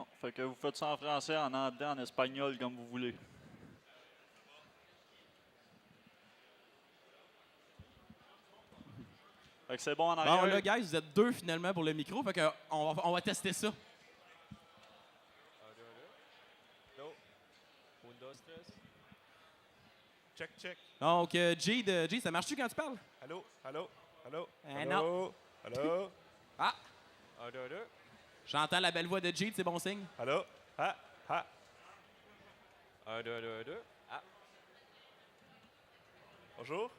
Non, fait que vous faites ça en français, en anglais, en espagnol, comme vous voulez. Fait que c'est bon en arrière. Bon, là, guys, vous êtes deux finalement pour le micro. Fait que on va tester ça. No. Un, dos, tres. Check, check. Donc, Jade, ça marche-tu quand tu parles? Allô, allô, allô. Non. Allô. Ah! Un, deux, deux. J'entends la belle voix de Jade, c'est bon signe. Allô. Ah, ah. Un, deux, deux, deux. Ah. Bonjour.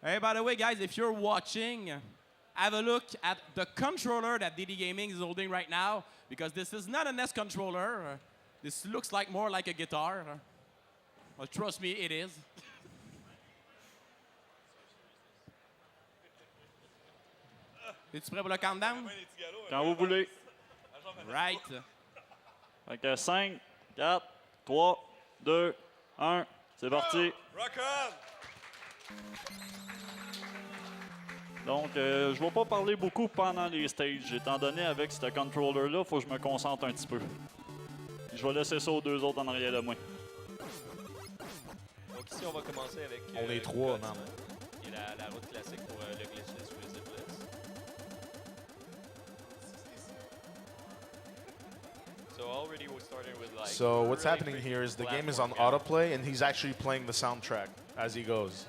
Hey, by the way, guys, if you're watching, have a look at the controller that DD Gaming is holding right now, because this is not an NES controller. This looks like more like a guitar. Well, trust me, it is. Es-tu prêt pour le countdown? Quand vous voulez. Right. Fait que 5, 4, 3, 2, 1, c'est parti. Rock on! Donc, je ne vais pas parler beaucoup pendant les stages, étant donné avec ce controller-là, il faut que je me concentre un petit peu. Je vais laisser ça aux deux autres en arrière de moi. Donc ici, on va commencer avec... on est trois, man. Et la route classique pour le Glitchless ou le Zipless. So what's happening here is the game is on autoplay, and he's actually playing the soundtrack as he goes.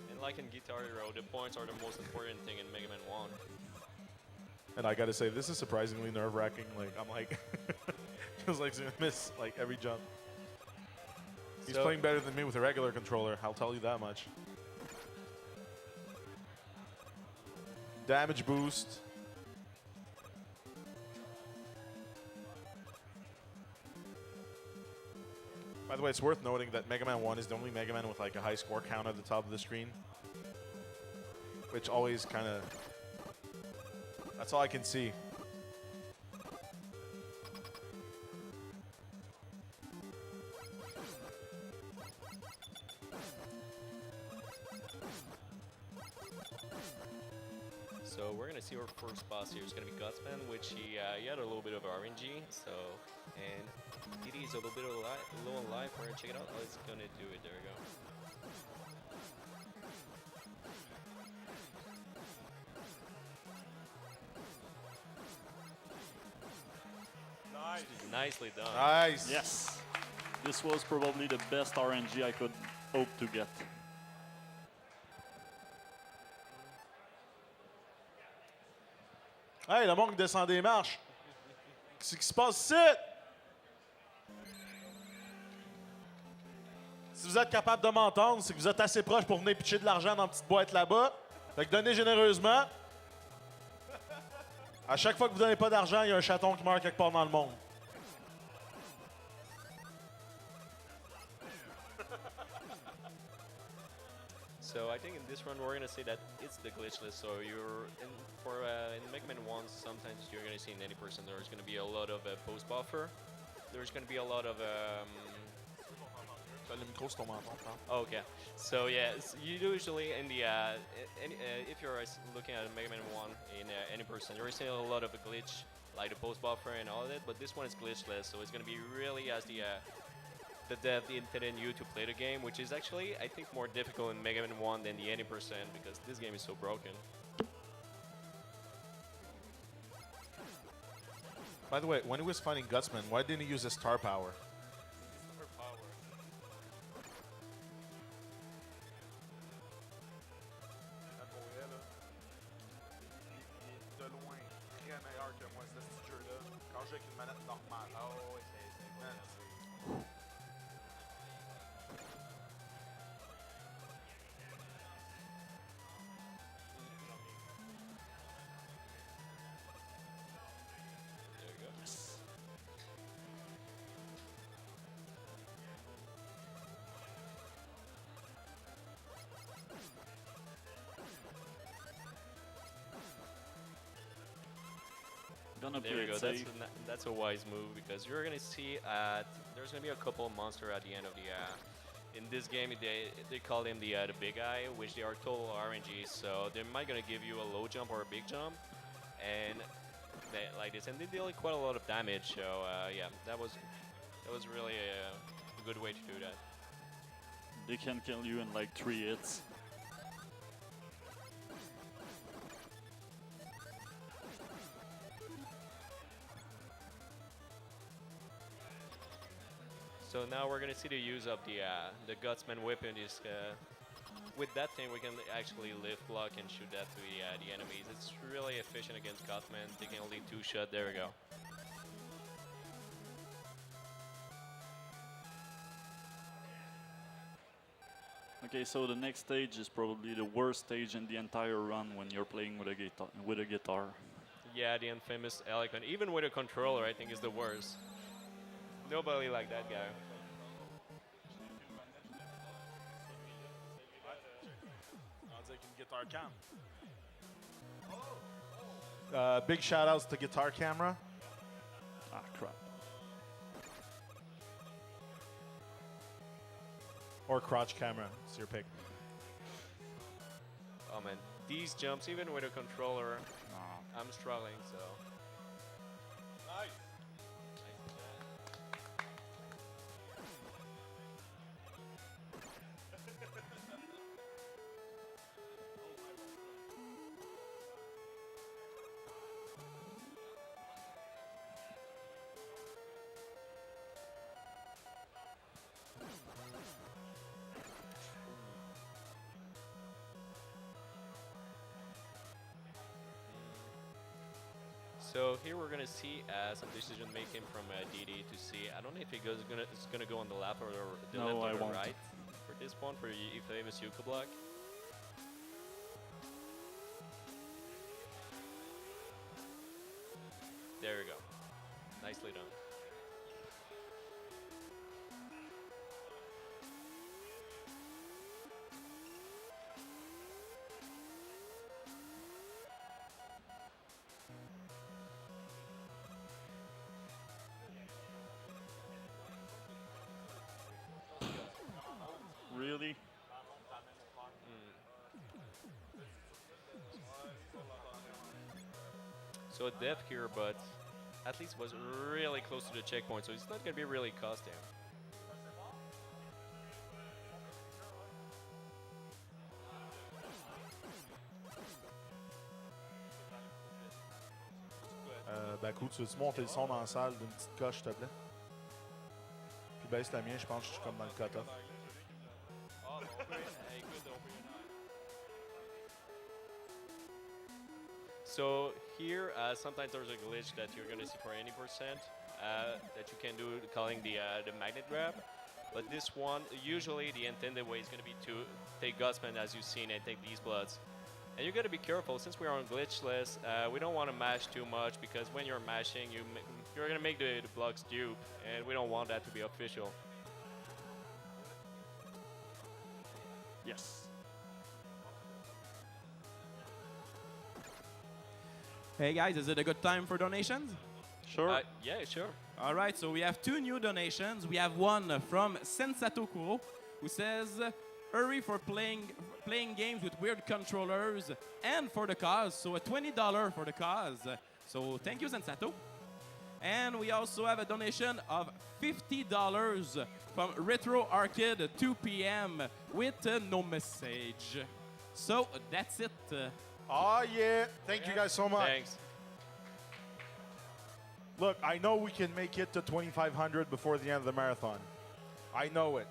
And like in Guitar Hero, the points are the most important thing in Mega Man 1. And I gotta say, this is surprisingly nerve-wracking. Like, I'm like, feels like he's gonna miss like every jump. He's playing better than me with a regular controller, I'll tell you that much. Damage boost. By the way, it's worth noting that Mega Man 1 is the only Mega Man with like a high score count at the top of the screen. Which always kind of... That's all I can see. So we're gonna see our first boss here. It's gonna be Gutsman, which he had a little bit of RNG. So, and DD is a little bit low on life. We're gonna check it out. Oh, it's gonna do it. There we go. Nice. Nicely done. Nice. Yes. This was probably the best RNG I could hope to get. Hey, le monde descend des marches. Qu'est-ce qui se passe ici? Si vous êtes capable de m'entendre, c'est que vous êtes assez proche pour venir pitcher de l'argent dans la petite boîte là-bas. Fait que donnez généreusement. À chaque fois que vous donnez pas d'argent, il y a un chaton qui meurt quelque part dans le monde. So I think in this run we're gonna say that it's the glitchless. So you're in Mega Man 1, sometimes you're gonna see in any person there's gonna be a lot of post buffer. There's gonna be a lot of Le micro sur ton menton, okay. So yeah, usually in the if you're looking at Mega Man 1 in any person, you're seeing a lot of a glitch like the post buffer and all of that. But this one is glitchless, so it's gonna be really as the dev intended you to play the game, which is actually, I think, more difficult in Mega Man 1 than the 80% because this game is so broken. By the way, when he was fighting Gutsman, why didn't he use his star power? De loin, très meilleur que moi, ce jeu-là. Quand je joue avec une manette normale. Ah oui, c'est... Gonna There you play go. it safe. That's a wise move because you're gonna see there's gonna be a couple of monsters at the end of in this game, they call him the big eye, which they are total RNG. So they might gonna give you a low jump or a big jump, and like this, and they deal quite a lot of damage. So yeah, that was really a good way to do that. They can kill you in like 3 hits. So now we're gonna see the use of the Gutsman weapon. Is with that thing we can actually lift block and shoot that to the enemies. It's really efficient against Gutsman, taking only 2 shots. There we go. Okay, so the next stage is probably the worst stage in the entire run when you're playing with a guitar. Yeah, the infamous Eloquent. Even with a controller, I think is the worst. Nobody like that guy. Sounds like in Guitar Cam. Big shout outs to Guitar Camera. Ah, crap. Or Crotch Camera. It's your pick. Oh man, these jumps, even with a controller, I'm struggling, so. Nice. So here we're gonna see some decision making from DD to see. I don't know if it's gonna go on the left or the No, left I or the won't. right for this one for famous Yuka block. There we go. Nicely done. Really? So a death here, but at least was really close to the checkpoint, so it's not gonna be really costing. Bakou, tu veux-tu monter le son dans la salle d'une petite coche, s'il te plaît? Puis baisse la mienne, je pense que je suis comme dans le cut-off. So here, sometimes there's a glitch that you're gonna see for any percent that you can do, calling the magnet grab. But this one, usually the intended way is gonna be to take Gutsman as you've seen and take these bloods. And you gotta be careful, since we're on Glitchless, we don't wanna mash too much, because when you're mashing, you're gonna make the blocks dupe, and we don't want that to be official. Yes. Hey guys, is it a good time for donations? Sure. Yeah, sure. All right, so we have 2 new donations. We have one from Sensato Kuro, who says, hurry for playing games with weird controllers and for the cause. So a $20 for the cause. So thank you, Sensato. And we also have a donation of $50 from Retro Arcade 2 p.m. with no message. So that's it. Oh, yeah. Thank you guys so much. Thanks. Look, I know we can make it to 2,500 before the end of the marathon. I know it.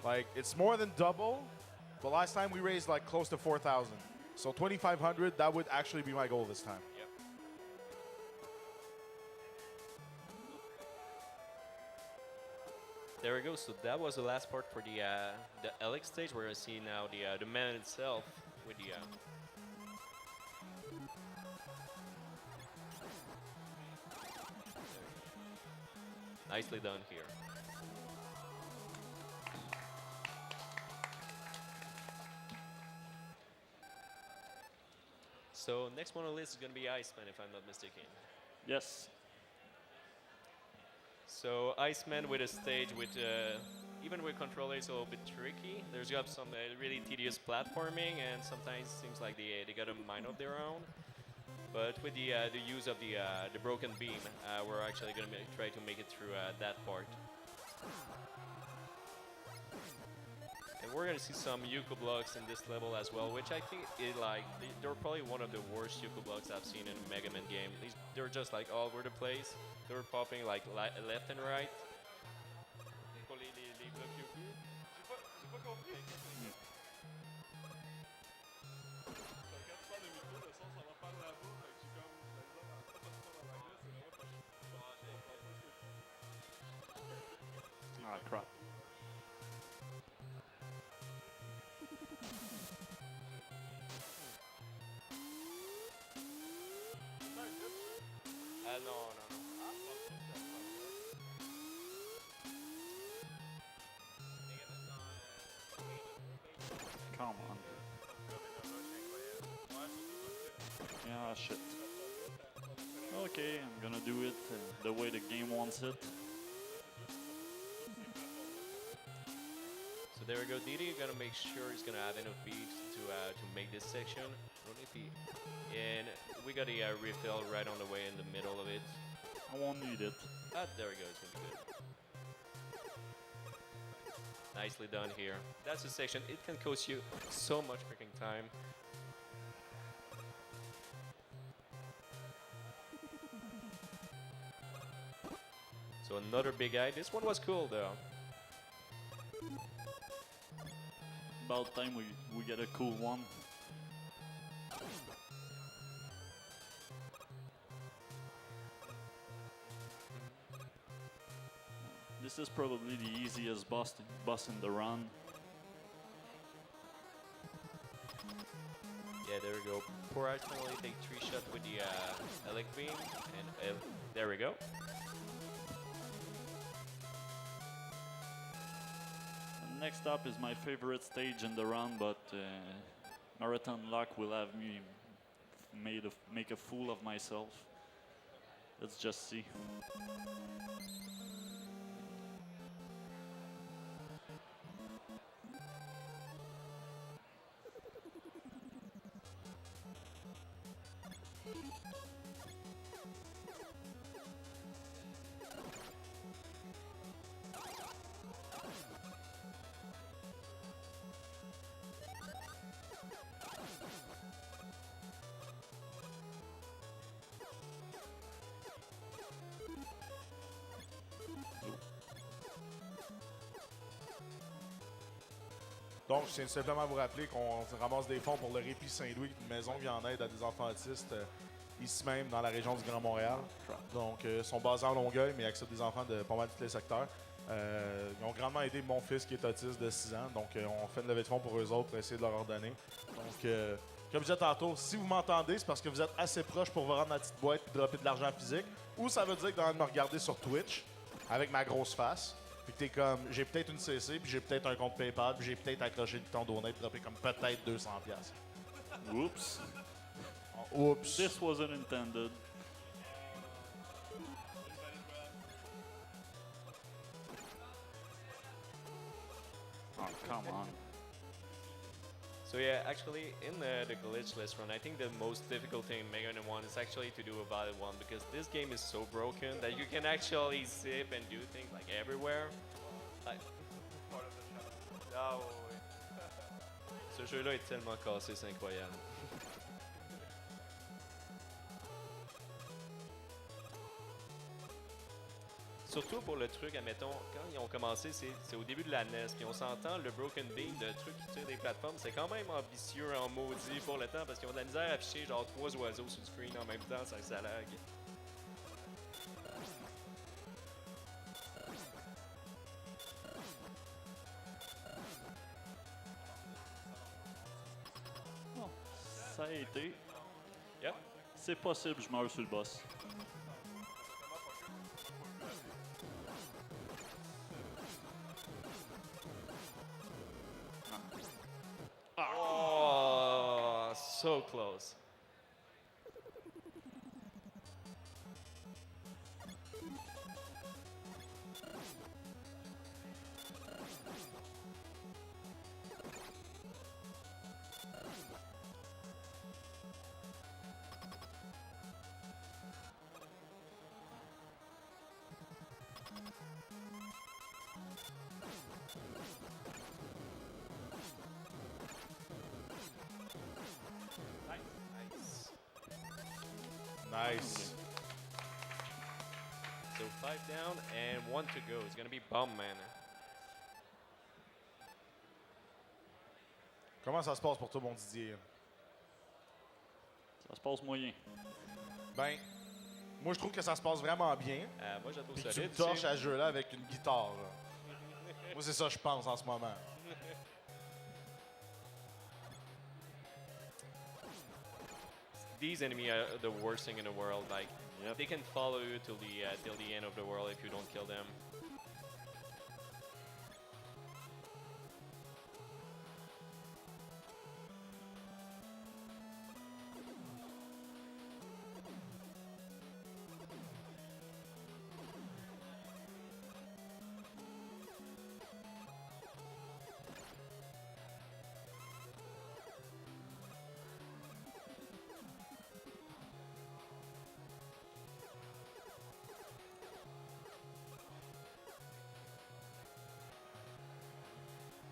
Like, it's more than double, but last time we raised like close to 4,000. So 2,500, that would actually be my goal this time. Yep. There we go. So that was the last part for the LX stage, where I see now the man itself with the. Nicely done here. So next one on the list is going to be Iceman, if I'm not mistaken. Yes. So Iceman with a stage with even with controller, it's a little bit tricky. There's got some really tedious platforming, and sometimes it seems like they got a mind of their own. But with the use of the broken beam, we're actually going to try to make it through that part. And we're going to see some Yuko blocks in this level as well, which I think they're probably one of the worst Yuko blocks I've seen in a Mega Man game. They're just like all over the place. They're popping like left and right. Pour les blocs Yuko. J'ai pas compris. Ah, crap. Non. Come on. Yeah, shit. Okay, I'm gonna do it the way the game wants it. So there we go. Didi gonna make sure he's gonna have enough beats to make this section. And we got a refill right on the way in the middle of it. I won't need it. Ah, there we go. It's gonna be good. Nicely done here. That's a section. It can cost you so much freaking time. So another big eye. This one was cool though. About time we get a cool one. This is probably the easiest boss in the run. Yeah, there we go. Poor accidentally take 3 shots with the elect beam, and there we go. Next up is my favorite stage in the run, but Marathon Lock will have me make a fool of myself. Let's just see. Donc, je tiens simplement à vous rappeler qu'on ramasse des fonds pour le Répit Saint-Louis, une maison qui en aide à des enfants autistes ici même dans la région du Grand Montréal. Donc, ils sont basés en Longueuil, mais acceptent des enfants de pas mal tous les secteurs. Ils ont grandement aidé mon fils qui est autiste de 6 ans. Donc, on fait une levée de fonds pour eux autres pour essayer de leur ordonner. Donc, comme je disais tantôt, si vous m'entendez, c'est parce que vous êtes assez proche pour vous rendre dans la petite boîte et dropper de l'argent physique. Ou ça veut dire que dans de me regarder sur Twitch avec ma grosse face. Puis t'es comme, j'ai peut-être une CC, puis j'ai peut-être un compte PayPal, puis j'ai peut-être accroché le bouton donate, dropper comme peut-être 200$. Oops. Oups. This wasn't intended. Oh, come on. So yeah, actually in the Glitchless run, I think the most difficult thing in Mega Man 1 is actually to do a valid one, because this game is so broken that you can actually zip and do things like everywhere. Like, Ah oui. ce jeu-là est tellement cassé, c'est incroyable. Surtout pour le truc, admettons, quand ils ont commencé, c'est au début de la NES, puis on s'entend, le Broken Beam, le truc qui tire des plateformes, c'est quand même ambitieux en maudit pour le temps, parce qu'ils ont de la misère à afficher genre 3 oiseaux sur le screen en même temps, ça lag. Oh, ça a été. Yep. C'est possible, je meurs sur le boss. Oh, so close. Nice. So 5 down and 1 to go. It's gonna be Bomb Man. Comment ça se passe pour toi, mon Didier? Ça se passe moyen. Ben, moi, je trouve que ça se passe vraiment bien. Moi, je la trouve Puis tu me solide. torches à ce jeu-là avec une guitare. Là. Moi, c'est ça que je pense en ce moment. These enemies are the worst thing in the world. Like, Yep. they can follow you till the end of the world if you don't kill them.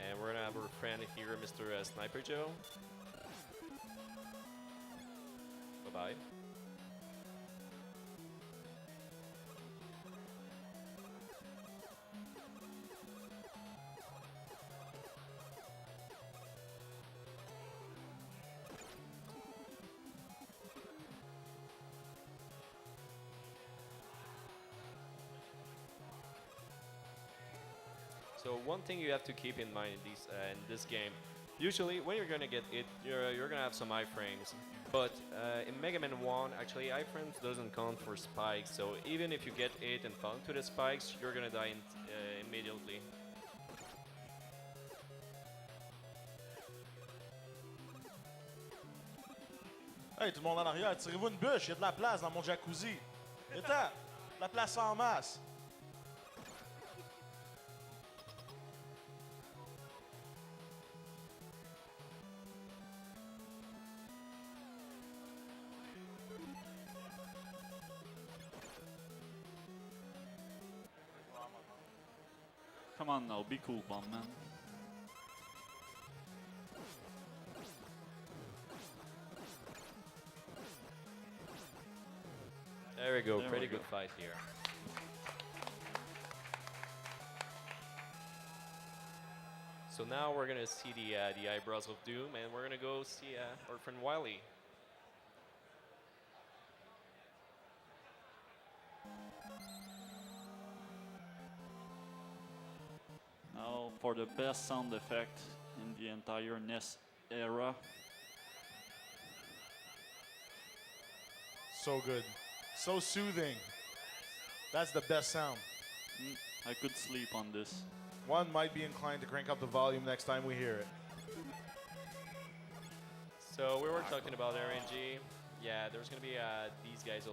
And we're gonna have our friend here, Mr. Sniper Joe. Bye-bye. So one thing you have to keep in mind in this game, usually when you're gonna get it, you're gonna have some iframes. But in Mega Man 1, actually iframes doesn't count for spikes. So even if you get it and fall into the spikes, you're gonna die immediately. Hey, tout le monde en arrière, tirez-vous une bûche, il y a de la place dans mon jacuzzi. Attends, la place en masse. Come on now, be cool, Bomb Man. There we go, There pretty we go. good fight here. So now we're gonna see the eyebrows of Doom, and we're gonna go see our friend Wily. Now for the best sound effect in the entire NES era. So good. So soothing. That's the best sound. I could sleep on this. One might be inclined to crank up the volume next time we hear it. So we were talking about RNG. Yeah, there's gonna be these guys.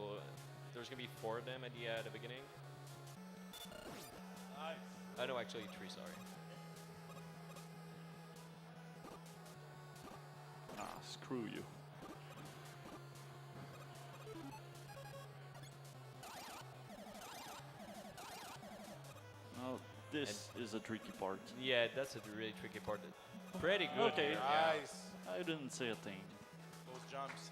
There's gonna be 4 of them at the beginning. Nice. No, actually 3. Sorry. Ah, screw you. Now this is a tricky part. Yeah, that's a really tricky part. Pretty good. Okay. here, yeah. Nice. I didn't say a thing. Those jumps.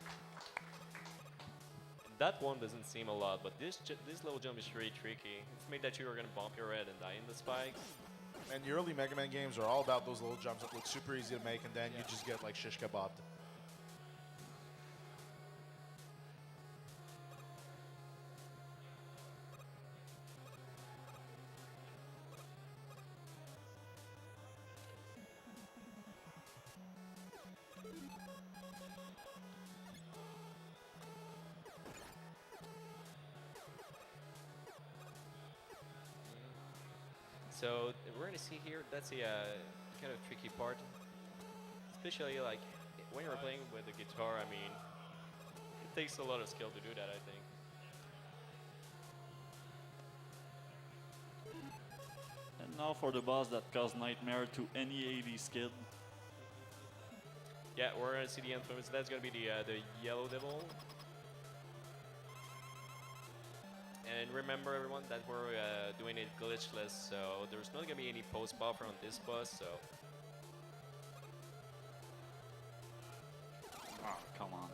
That one doesn't seem a lot, but this little jump is really tricky. It's made that you are gonna bump your head and die in the spikes. And the early Mega Man games are all about those little jumps that look super easy to make, and then you just get like shish kebabbed. So we're gonna see here. That's the kind of tricky part, especially like when you're playing with the guitar. I mean, it takes a lot of skill to do that, I think. And now for the boss that caused nightmare to any 80s kid. Yeah, we're gonna see the influence. That's gonna be the Yellow Devil. And remember, everyone, that we're doing it glitchless, so there's not gonna be any post buffer on this boss. So Ah, come on.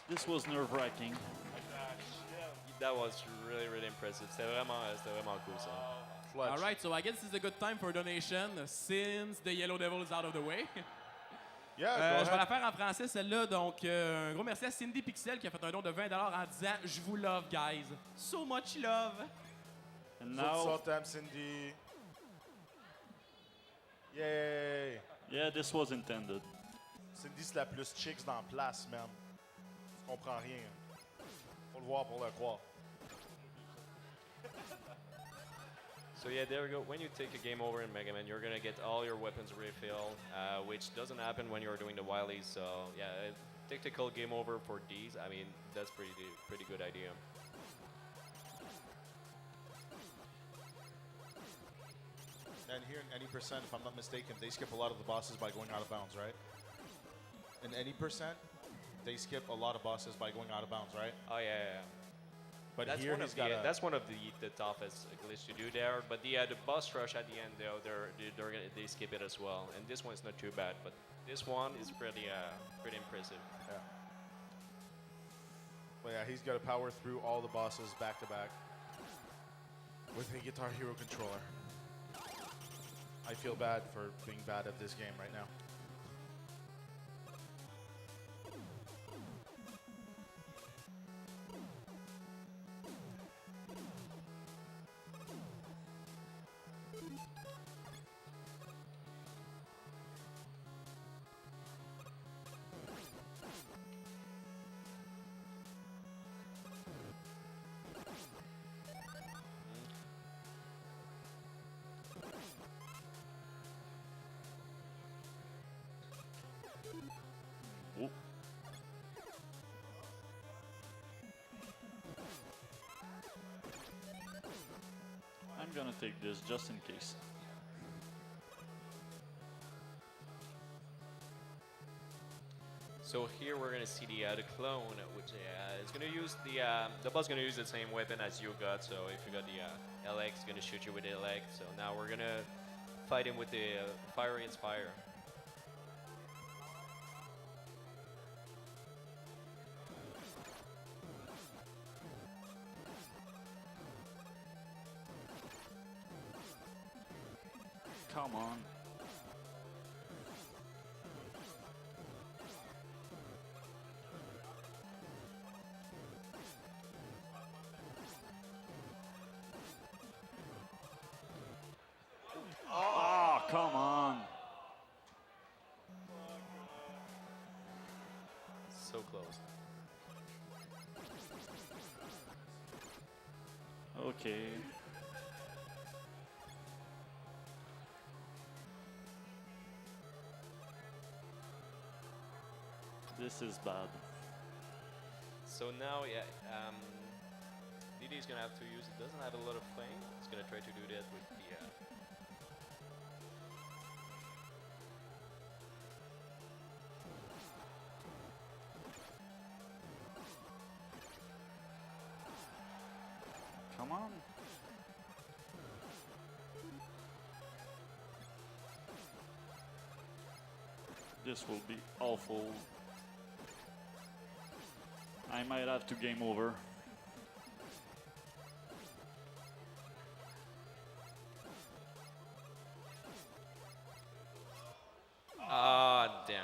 This was nerve-wracking. That was really, really impressive. C'était vraiment cool ça. Clutch. All right, so I guess this is a good time for a donation since the Yellow Devil is out of the way. Yeah, go Je vais la ahead. faire en français, celle-là. Donc, un gros merci à Cindy Pixel qui a fait un don de 20 en disant « Je vous love, guys. So much love. And So now, them, Cindy. Yay! yeah, this was intended. Cindy, c'est la plus chicks dans la place, man. Tu comprends rien. Faut le voir pour le croire. So yeah, there you go. When you take a game over in Mega Man, you're gonna get all your weapons refilled, which doesn't happen when you're doing the wilies. So yeah, a tactical game over for these. I mean, that's pretty good idea. And here in any percent, if I'm not mistaken, they skip a lot of the bosses by going out of bounds, right? In any percent, they skip a lot of bosses by going out of bounds, right? Oh yeah. But That's here one he's of got the a... that's one of the toughest glitch to do there. But the boss rush at the end though, they skip it as well. And this one's not too bad, but this one is pretty impressive. Yeah. But yeah, he's got to power through all the bosses back to back with a Guitar Hero controller. I feel bad for being bad at this game right now. Whoop. I'm gonna take this just in case. So here we're gonna see the clone, which is gonna use the boss gonna use the same weapon as you got. So if you got the LX, it's gonna shoot you with the LX. So now we're gonna fight him with the fire against fire. Come on. Oh, come on. So close. Okay. This is bad. So now, yeah, DD is gonna have to use. It doesn't have a lot of flame. It's gonna try to do that with the. Come on. This will be awful. I might have to game over. Ah, damn.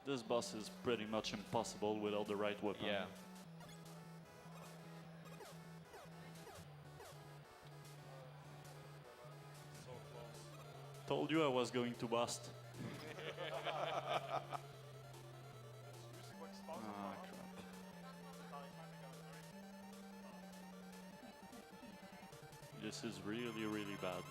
This boss is pretty much impossible without the right weapon. Yeah. Told you I was going to bust. Ah, crap. This is really, really bad.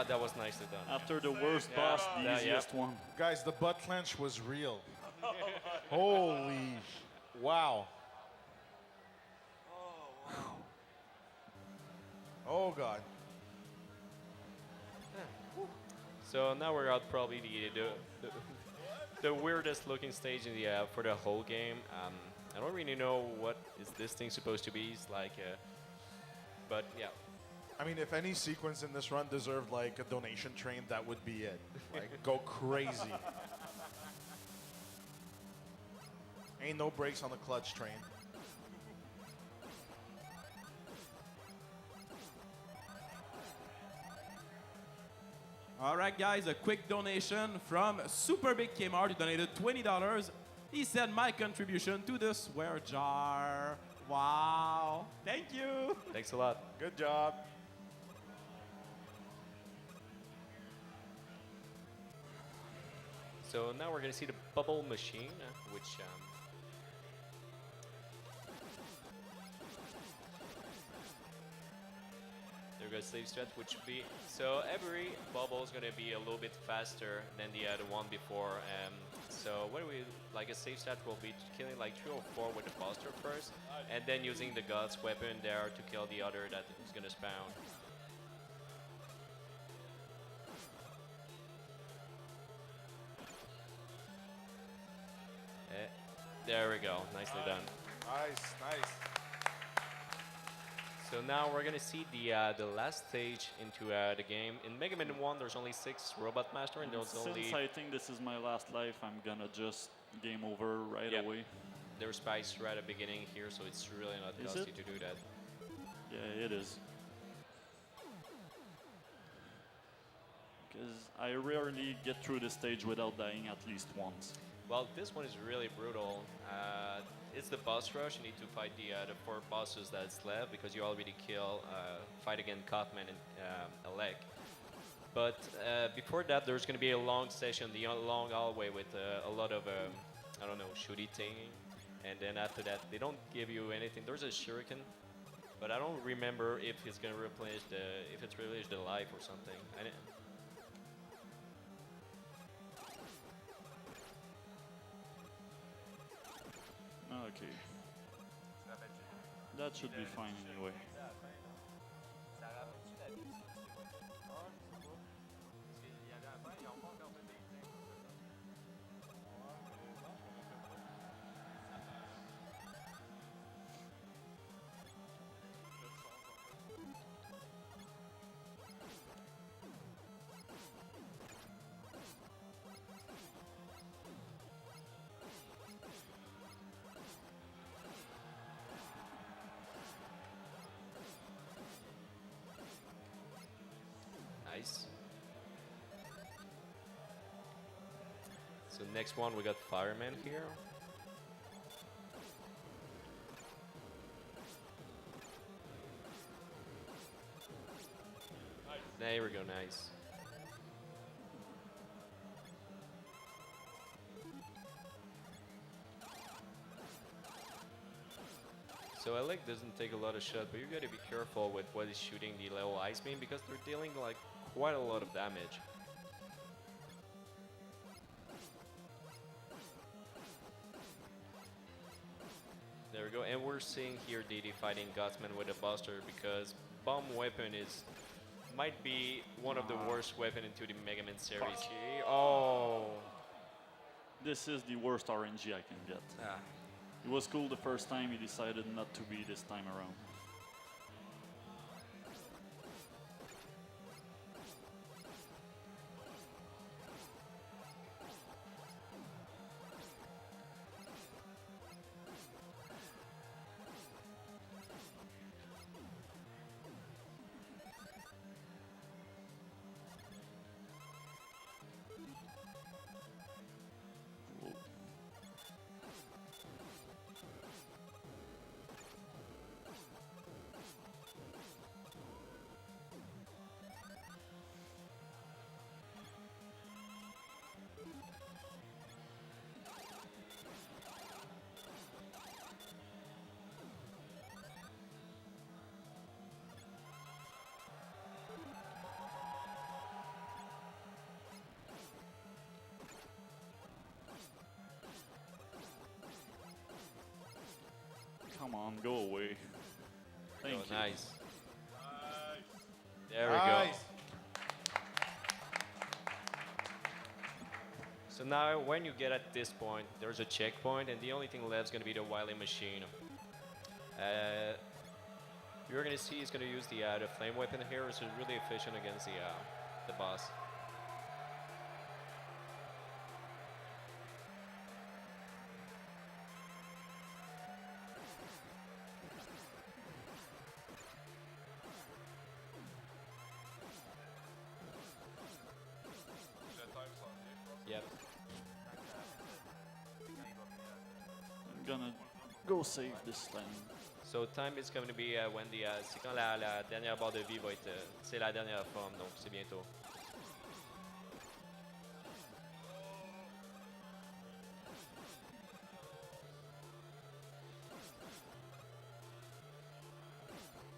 Ah, that was nicely done. After the worst boss, the Yeah, easiest one. Guys, the butt clench was real. Holy, wow. Oh God. So now we're at probably the weirdest looking stage in the for the whole game. I don't really know what is this thing supposed to be. It's like, but yeah. I mean, if any sequence in this run deserved like a donation train, that would be it. Like, go crazy. Ain't no brakes on the clutch train. All right, guys, a quick donation from Super Big Kmart, who donated $20. He said, my contribution to the swear jar. Wow. Thank you. Thanks a lot. Good job. So now we're gonna see the bubble machine, which there goes save strat, which would be so every bubble is gonna be a little bit faster than the other one before. So what do we like? A save strat will be killing like 3 or 4 with the buster first, and then using the guts weapon there to kill the other that is gonna spawn. There we go, nicely done. Nice, nice. So now we're gonna see the last stage into the game. In Mega Man 1, there's only 6 Robot Master, and there's Since only I think this is my last life, I'm gonna just game over right Yep. away. there's spikes right at the beginning here, so it's really not Is costly it? to do that. Yeah, it is. Because I rarely get through this stage without dying at least once. Well, this one is really brutal. It's the boss rush. You need to fight the 4 bosses that's left because you already fight against Kaufman and Alec. But before that, there's going to be a long session, the long hallway with a lot of, I don't know, shooty thing. And then after that, they don't give you anything. There's a shuriken, but I don't remember if it's going to replenish the life or something. Okay. That should be fine anyway. Nice. So next one, we got Fireman here. There we go, nice. So Alec doesn't take a lot of shots, but you gotta be careful with what is shooting the level ice beam because they're dealing like quite a lot of damage. There we go, and we're seeing here DD fighting Gutsman with a Buster because bomb weapon might be one of the worst weapon into the Mega Man series. Oh, This is the worst RNG I can get. It was cool the first time, he decided not to be this time around. Come on, go away. Thank you. Nice. There we go. So now, when you get at this point, there's a checkpoint, and the only thing left is going to be the Wily machine. You're going to see he's going to use the flame weapon here, which is really efficient against the boss. Yep. I'm gonna go save this thing. So time is going to be when c'est quand la dernière barre de vie va être, c'est la dernière forme, donc c'est bientôt.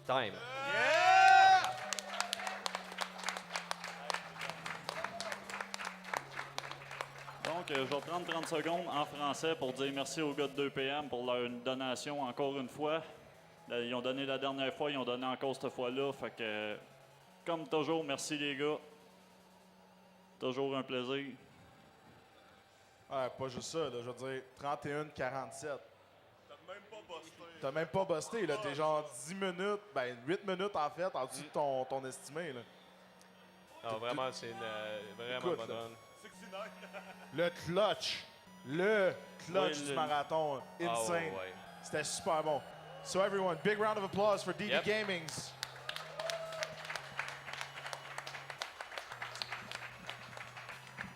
Time. Donc, je vais prendre 30 secondes en français pour dire merci aux gars de 2PM pour leur donation encore une fois. Ils ont donné la dernière fois, ils ont donné encore cette fois-là. Fait que, comme toujours, merci les gars. Toujours un plaisir. Ouais, pas juste ça, là, je veux dire 31-47. T'as même pas busté, là. T'es genre 10 minutes, ben 8 minutes en fait, en dessous de ton estimé, là. Non, vraiment, c'est une vraiment Écoute, bonne là. run. Le clutch Ouais, du marathon, insane. ouais. C'était super bon. So everyone, big round of applause for DD Yep. Gaming's